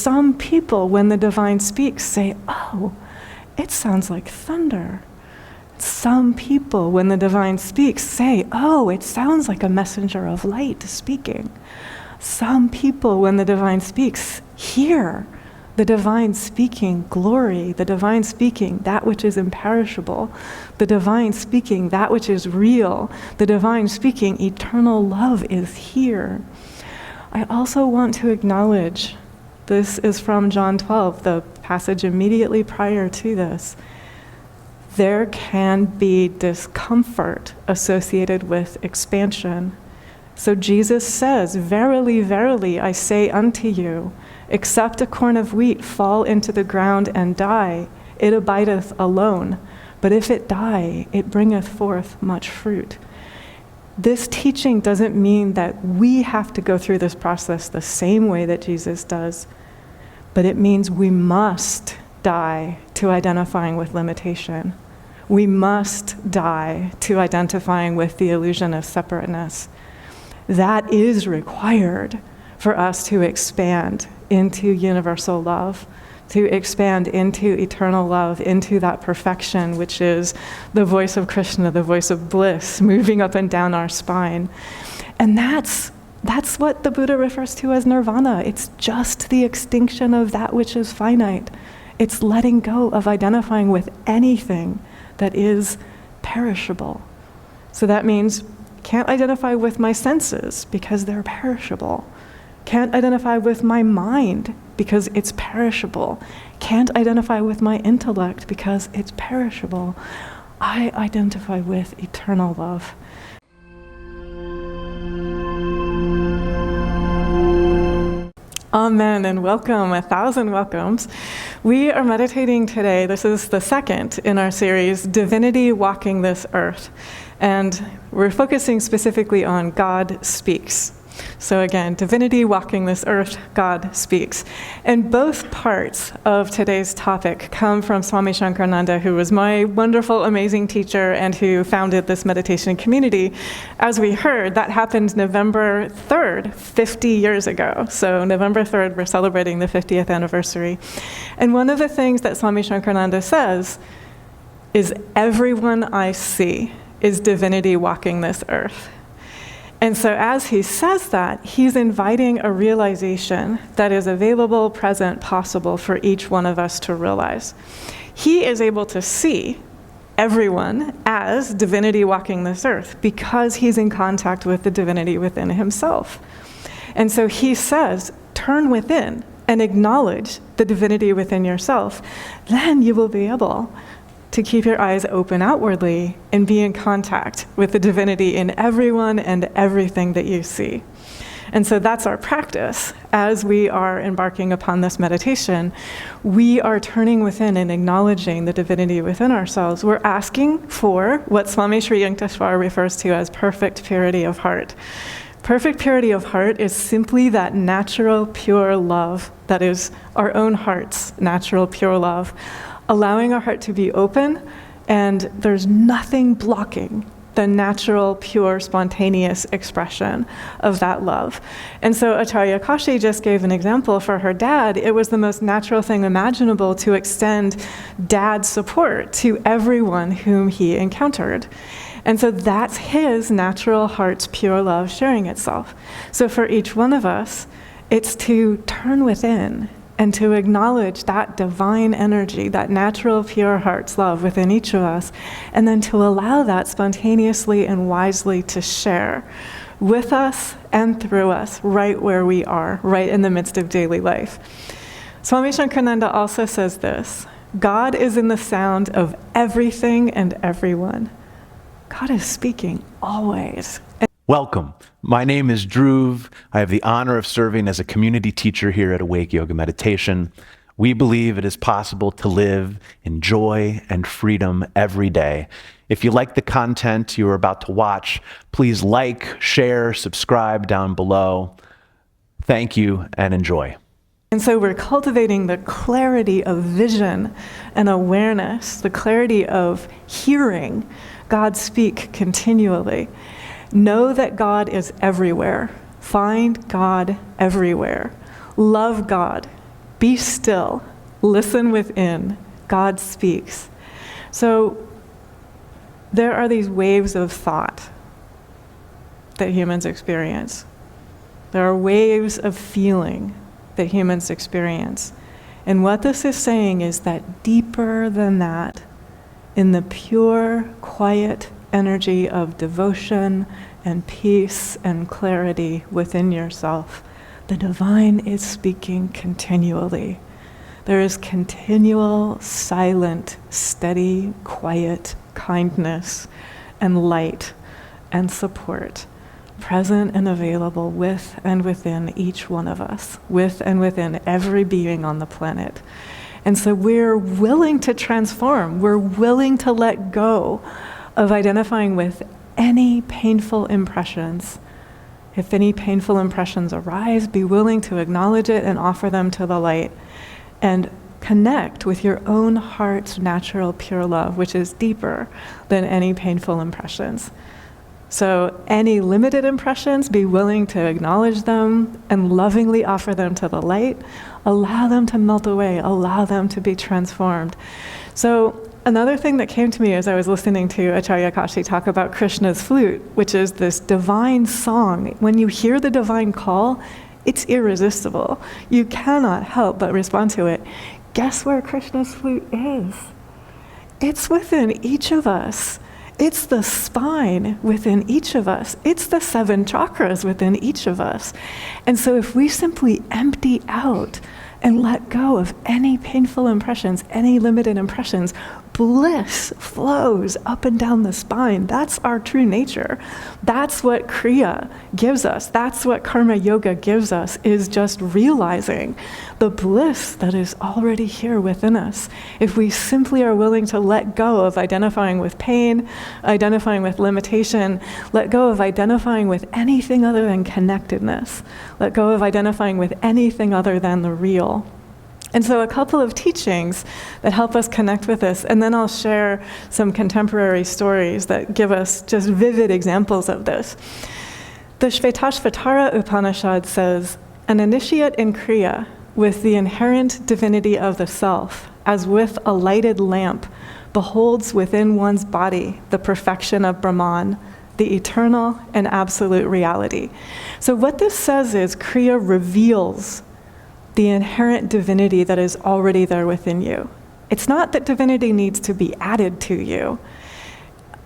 some people, when the divine speaks, say, oh, it sounds like thunder. Some people, when the divine speaks, say, oh, it sounds like a messenger of light speaking. Some people, when the divine speaks, hear the divine speaking glory, the divine speaking that which is imperishable, the divine speaking that which is real, the divine speaking eternal love is here. I also want to acknowledge, this is from John 12, the passage immediately prior to this. There can be discomfort associated with expansion. So Jesus says, verily, verily, I say unto you, except a corn of wheat fall into the ground and die, it abideth alone. But if it die, it bringeth forth much fruit. This teaching doesn't mean that we have to go through this process the same way that Jesus does, but it means we must die to identifying with limitation. We must die to identifying with the illusion of separateness. That is required for us to expand into universal love, to expand into eternal love, into that perfection, which is the voice of Krishna, the voice of bliss, moving up and down our spine. And that's what the Buddha refers to as nirvana. It's just the extinction of that which is finite. It's letting go of identifying with anything that is perishable. So that means can't identify with my senses because they're perishable. Can't identify with my mind because it's perishable. Can't identify with my intellect because it's perishable. I identify with eternal love. Amen and welcome, 1,000 welcomes. We are meditating today. This is the second in our series, Divinity Walking This Earth. And we're focusing specifically on God Speaks. So again, divinity walking this earth, God speaks. And both parts of today's topic come from Swami Nityananda, who was my wonderful, amazing teacher and who founded this meditation community. As we heard, that happened November 3rd, 50 years ago. So November 3rd, we're celebrating the 50th anniversary. And one of the things that Swami Nityananda says is, everyone I see is divinity walking this earth. And so as he says that, he's inviting a realization that is available, present, possible for each one of us to realize. He is able to see everyone as divinity walking this earth because he's in contact with the divinity within himself. And so he says, turn within and acknowledge the divinity within yourself. Then you will be able to keep your eyes open outwardly and be in contact with the divinity in everyone and everything that you see. And so that's our practice. As we are embarking upon this meditation, we are turning within and acknowledging the divinity within ourselves. We're asking for what Swami Sri Yukteswar refers to as perfect purity of heart. Perfect purity of heart is simply that natural, pure love that is our own heart's natural, pure love. Allowing our heart to be open, and there's nothing blocking the natural, pure, spontaneous expression of that love. And so Acharya Kashi just gave an example for her dad. It was the most natural thing imaginable to extend dad support to everyone whom he encountered. And so that's his natural heart's pure love sharing itself. So for each one of us, it's to turn within and to acknowledge that divine energy, that natural, pure heart's love within each of us, and then to allow that spontaneously and wisely to share with us and through us, right where we are, right in the midst of daily life. Swami Nityananda also says this, God is in the sound of everything and everyone. God is speaking always. Welcome. My name is Dhruv. I have the honor of serving as a community teacher here at Awake Yoga Meditation. We believe it is possible to live in joy and freedom every day. If you like the content you are about to watch, please like, share, subscribe down below. Thank you and enjoy. And so we're cultivating the clarity of vision and awareness, the clarity of hearing God speak continually. Know that God is everywhere. Find God everywhere. Love God Be still. Listen within. God speaks. So there are these waves of thought that humans experience. There are waves of feeling that humans experience. And what this is saying is that deeper than that, in the pure, quiet energy of devotion and peace and clarity within yourself, the divine is speaking continually. There is continual, silent, steady, quiet kindness and light and support, present and available with and within each one of us, with and within every being on the planet. And so we're willing to transform. We're willing to let go of identifying with any painful impressions. If any painful impressions arise, be willing to acknowledge it and offer them to the light. And connect with your own heart's natural pure love, which is deeper than any painful impressions. So any limited impressions, be willing to acknowledge them and lovingly offer them to the light. Allow them to melt away. Allow them to be transformed. So another thing that came to me as I was listening to Acharya Kashi talk about Krishna's flute, which is this divine song. When you hear the divine call, it's irresistible. You cannot help but respond to it. Guess where Krishna's flute is? It's within each of us. It's the spine within each of us. It's the 7 chakras within each of us. And so if we simply empty out and let go of any painful impressions, any limited impressions, bliss flows up and down the spine. That's our true nature. That's what Kriya gives us. That's what Karma Yoga gives us, is just realizing the bliss that is already here within us. If we simply are willing to let go of identifying with pain, identifying with limitation, let go of identifying with anything other than connectedness, let go of identifying with anything other than the real. And so a couple of teachings that help us connect with this, and then I'll share some contemporary stories that give us just vivid examples of this. The Shvetashvatara Upanishad says, an initiate in Kriya with the inherent divinity of the self, as with a lighted lamp, beholds within one's body the perfection of Brahman, the eternal and absolute reality. So what this says is Kriya reveals the inherent divinity that is already there within you. It's not that divinity needs to be added to you.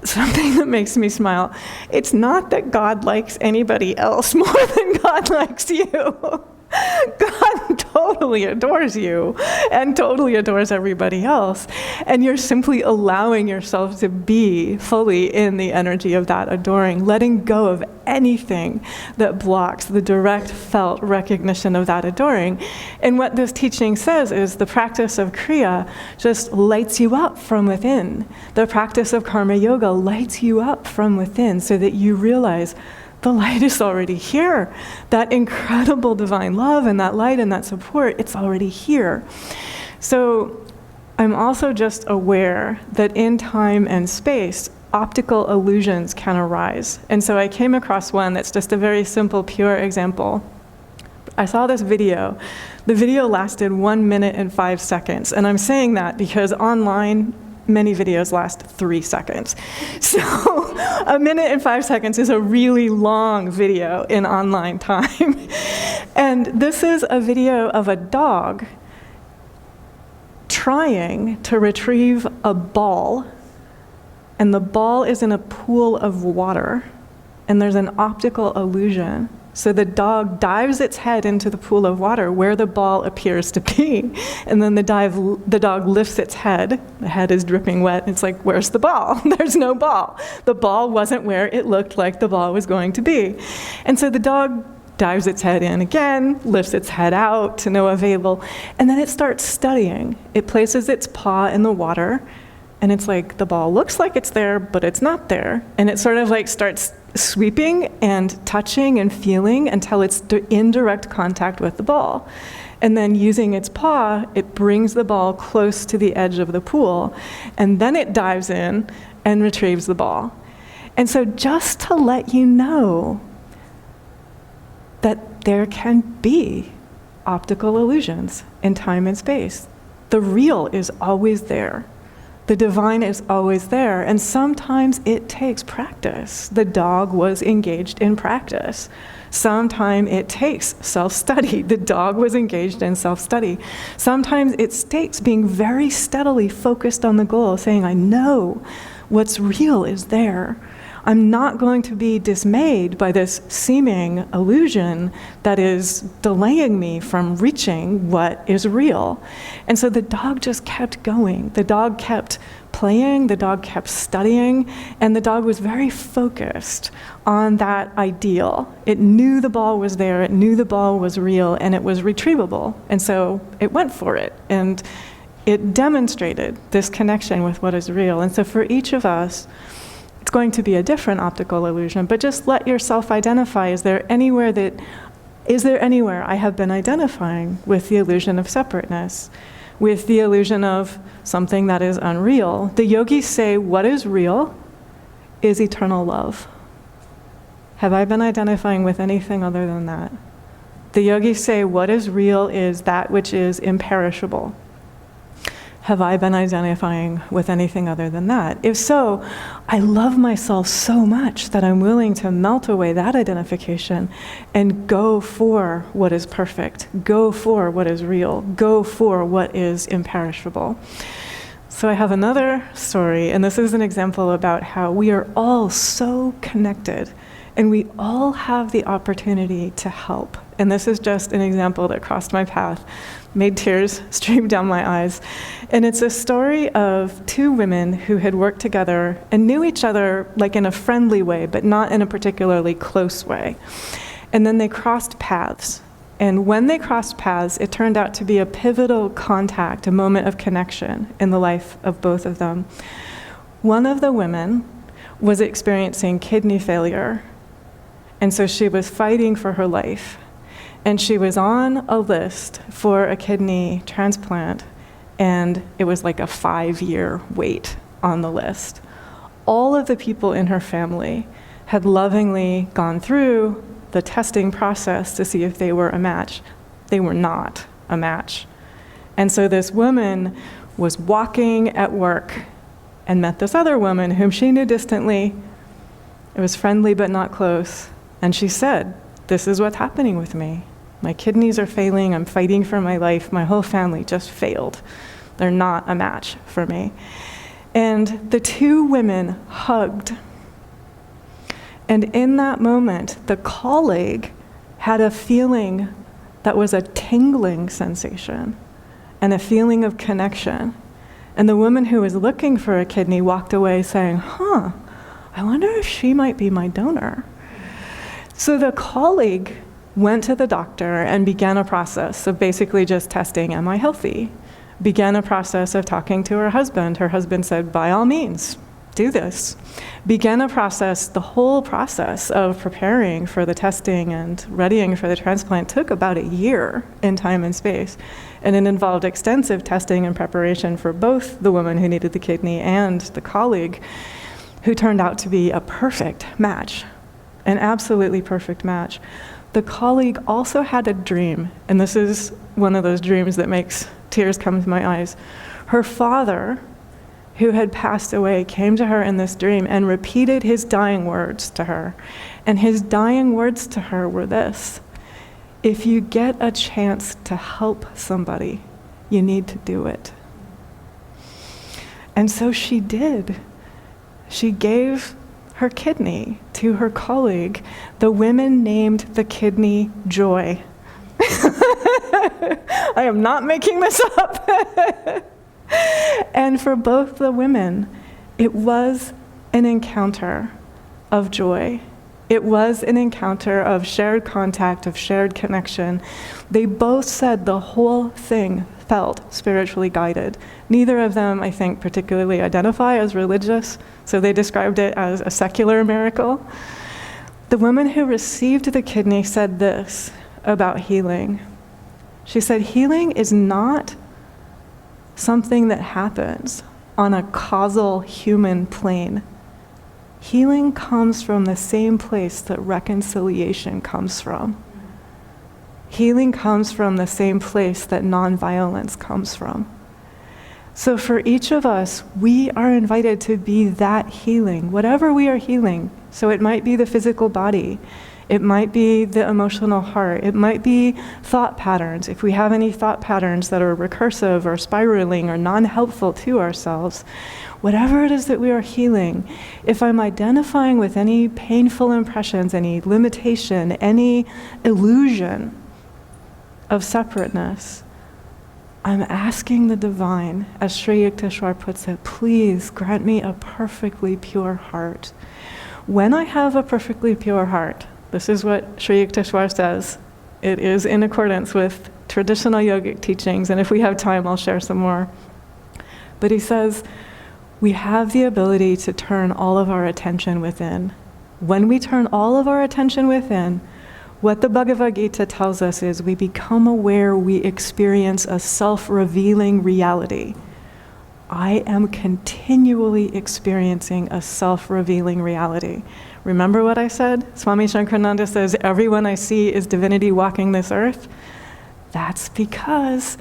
Something that makes me smile, it's not that God likes anybody else more than God likes you. God totally adores you and totally adores everybody else. And you're simply allowing yourself to be fully in the energy of that adoring, letting go of anything that blocks the direct felt recognition of that adoring. And what this teaching says is the practice of Kriya just lights you up from within. The practice of Karma Yoga lights you up from within so that you realize the light is already here. That incredible divine love and that light and that support, it's already here. So I'm also just aware that in time and space, optical illusions can arise. And so I came across one that's just a very simple, pure example. I saw this video. The video lasted 1 minute and 5 seconds. And I'm saying that because online, many videos last 3 seconds. So 1 minute and 5 seconds is a really long video in online time. And this is a video of a dog trying to retrieve a ball, and the ball is in a pool of water, and there's an optical illusion. So the dog dives its head into the pool of water where the ball appears to be. And then the dog lifts its head. The head is dripping wet. It's like, where's the ball? There's no ball. The ball wasn't where it looked like the ball was going to be. And so the dog dives its head in again, lifts its head out to no avail. And then it starts studying. It places its paw in the water. And it's like, the ball looks like it's there, but it's not there. And it sort of like starts sweeping and touching and feeling until it's in direct contact with the ball. And then using its paw, it brings the ball close to the edge of the pool. And then it dives in and retrieves the ball. And so just to let you know that there can be optical illusions in time and space. The real is always there. The divine is always there, and sometimes it takes practice. The dog was engaged in practice. Sometimes it takes self-study. The dog was engaged in self-study. Sometimes it takes being very steadily focused on the goal, saying, I know what's real is there. I'm not going to be dismayed by this seeming illusion that is delaying me from reaching what is real. And so the dog just kept going. The dog kept playing, the dog kept studying, and the dog was very focused on that ideal. It knew the ball was there, it knew the ball was real, and it was retrievable. And so it went for it, and it demonstrated this connection with what is real. And so for each of us, it's going to be a different optical illusion, but just let yourself identify, is there anywhere I have been identifying with the illusion of separateness, with the illusion of something that is unreal? The yogis say what is real is eternal love. Have I been identifying with anything other than that? The yogis say what is real is that which is imperishable. Have I been identifying with anything other than that? If so, I love myself so much that I'm willing to melt away that identification and go for what is perfect, go for what is real, go for what is imperishable. So I have another story, and this is an example about how we are all so connected, and we all have the opportunity to help. And this is just an example that crossed my path, made tears stream down my eyes. And it's a story of two women who had worked together and knew each other like in a friendly way, but not in a particularly close way. And then they crossed paths. And when they crossed paths, it turned out to be a pivotal contact, a moment of connection in the life of both of them. One of the women was experiencing kidney failure, and so she was fighting for her life. And she was on a list for a kidney transplant, and it was like a 5-year wait on the list. All of the people in her family had lovingly gone through the testing process to see if they were a match. They were not a match. And so this woman was walking at work and met this other woman whom she knew distantly. It was friendly but not close. And she said, "This is what's happening with me. My kidneys are failing, I'm fighting for my life, my whole family just failed. They're not a match for me." And the two women hugged. And in that moment, the colleague had a feeling that was a tingling sensation and a feeling of connection. And the woman who was looking for a kidney walked away saying, I wonder if she might be my donor. So the colleague went to the doctor and began a process of basically just testing, am I healthy? Began a process of talking to her husband. Her husband said, by all means, do this. Began a process, the whole process of preparing for the testing and readying for the transplant took about a year in time and space. And it involved extensive testing and preparation for both the woman who needed the kidney and the colleague, who turned out to be a perfect match, an absolutely perfect match. The colleague also had a dream, and this is one of those dreams that makes tears come to my eyes. Her father, who had passed away, came to her in this dream and repeated his dying words to her. And his dying words to her were this: if you get a chance to help somebody, you need to do it. And so she did. She gave her kidney to her colleague. The women named the kidney Joy. I am not making this up. And for both the women, it was an encounter of joy. It was an encounter of shared contact, of shared connection. They both said the whole thing felt spiritually guided. Neither of them, I think, particularly identify as religious, so they described it as a secular miracle. The woman who received the kidney said this about healing. She said, healing is not something that happens on a causal human plane. Healing comes from the same place that reconciliation comes from. Healing comes from the same place that nonviolence comes from. So for each of us, we are invited to be that healing, whatever we are healing. So it might be the physical body, it might be the emotional heart, it might be thought patterns. If we have any thought patterns that are recursive or spiraling or non-helpful to ourselves, whatever it is that we are healing, if I'm identifying with any painful impressions, any limitation, any illusion of separateness, I'm asking the divine, as Sri Yukteswar puts it, please grant me a perfectly pure heart. When I have a perfectly pure heart, this is what Sri Yukteswar says. It is in accordance with traditional yogic teachings, and if we have time, I'll share some more. But he says, we have the ability to turn all of our attention within. When we turn all of our attention within, what the Bhagavad Gita tells us is we become aware, we experience a self-revealing reality. I am continually experiencing a self-revealing reality. Remember what I said? Swami Shankarananda says, everyone I see is divinity walking this earth. That's because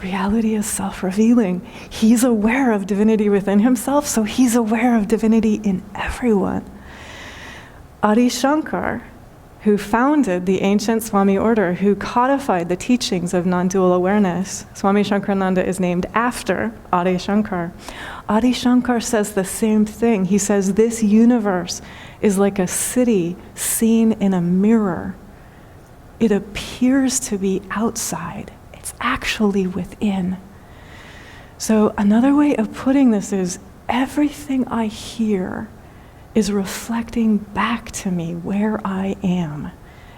reality is self-revealing. He's aware of divinity within himself, so he's aware of divinity in everyone. Adi Shankar, who founded the ancient Swami order, who codified the teachings of non-dual awareness. Swami Shankarananda is named after Adi Shankar. Adi Shankar says the same thing. He says this universe is like a city seen in a mirror. It appears to be outside. It's actually within. So another way of putting this is everything I hear is reflecting back to me where I am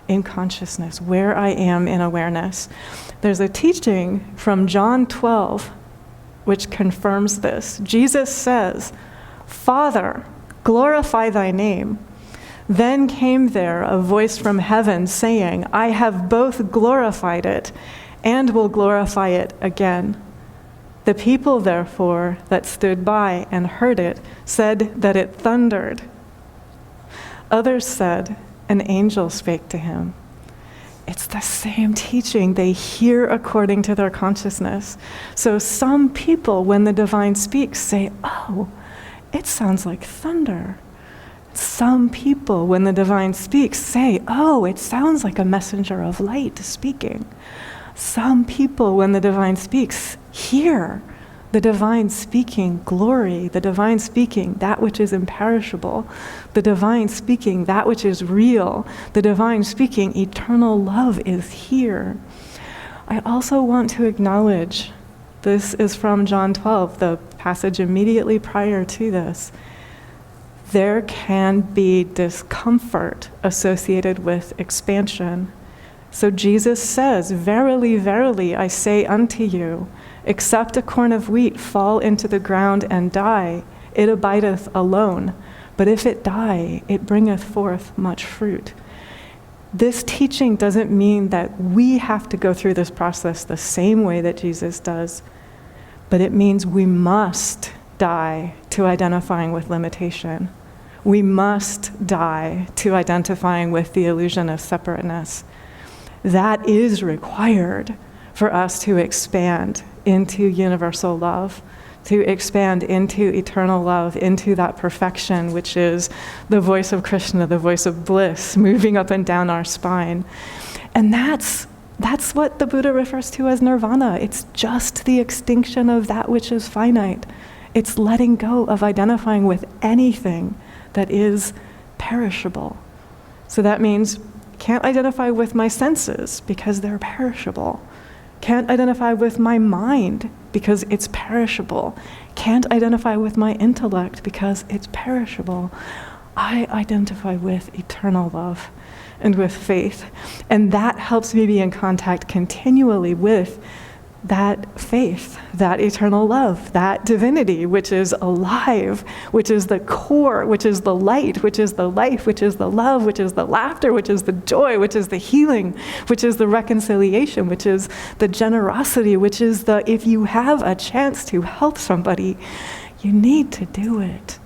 in consciousness, where I am in awareness. There's a teaching from John 12 which confirms this. Jesus says, Father, glorify thy name. Then came there a voice from heaven saying, I have both glorified it and will glorify it again. The people, therefore, that stood by and heard it, said that it thundered. Others said, an angel spake to him. It's the same teaching. They hear according to their consciousness. So some people, when the divine speaks, say, oh, it sounds like thunder. Some people, when the divine speaks, say, oh, it sounds like a messenger of light speaking. Some people, when the divine speaks, hear the divine speaking glory, the divine speaking that which is imperishable, the divine speaking that which is real, the divine speaking eternal love is here. I also want to acknowledge, this is from John 12, the passage immediately prior to this. There can be discomfort associated with expansion. So Jesus says, verily, verily, I say unto you, except a corn of wheat fall into the ground and die, it abideth alone. But if it die, it bringeth forth much fruit. This teaching doesn't mean that we have to go through this process the same way that Jesus does, but it means we must die to identifying with limitation. We must die to identifying with the illusion of separateness. That is required for us to expand into universal love, to expand into eternal love, into that perfection, which is the voice of Krishna, the voice of bliss, moving up and down our spine. And that's what the Buddha refers to as nirvana. It's just the extinction of that which is finite. It's letting go of identifying with anything that is perishable. So that means can't identify with my senses because they're perishable. Can't identify with my mind because it's perishable. Can't identify with my intellect because it's perishable. I identify with eternal love and with faith. And that helps me be in contact continually with that faith, that eternal love, that divinity, which is alive, which is the core, which is the light, which is the life, which is the love, which is the laughter, which is the joy, which is the healing, which is the reconciliation, which is the generosity, which is the, if you have a chance to help somebody, you need to do it.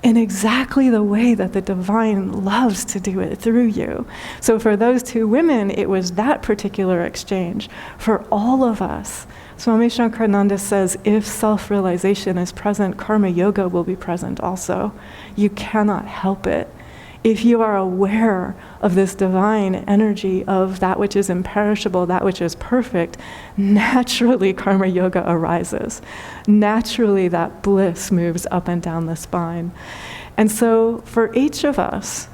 in exactly the way that the divine loves to do it through you. So for those two women, it was that particular exchange. For all of us, Swami Shankarananda says, if self-realization is present, karma yoga will be present also. You cannot help it. If you are aware of this divine energy of that which is imperishable, that which is perfect, naturally karma yoga arises. Naturally that bliss moves up and down the spine. And so for each of us,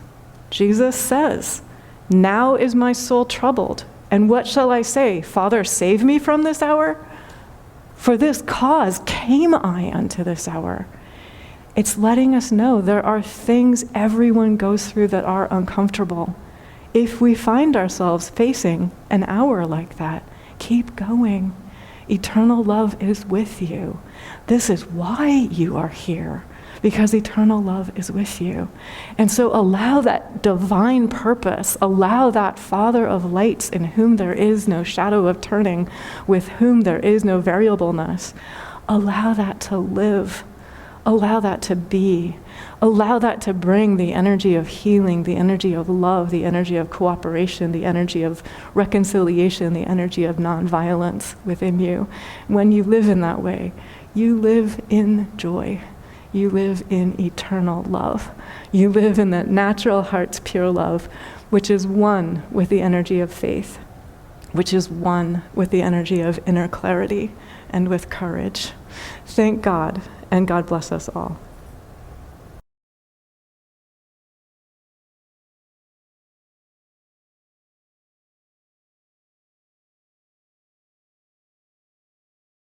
Jesus says, now is my soul troubled. And what shall I say? Father, save me from this hour? For this cause came I unto this hour. It's letting us know there are things everyone goes through that are uncomfortable. If we find ourselves facing an hour like that, keep going. Eternal love is with you. This is why you are here, because eternal love is with you. And so allow that divine purpose, allow that Father of lights in whom there is no shadow of turning, with whom there is no variableness, allow that to live. Allow that to be. Allow that to bring the energy of healing, the energy of love, the energy of cooperation, the energy of reconciliation, the energy of nonviolence within you. When you live in that way, you live in joy. You live in eternal love. You live in that natural heart's pure love, which is one with the energy of faith, which is one with the energy of inner clarity and with courage. Thank God, and God bless us all.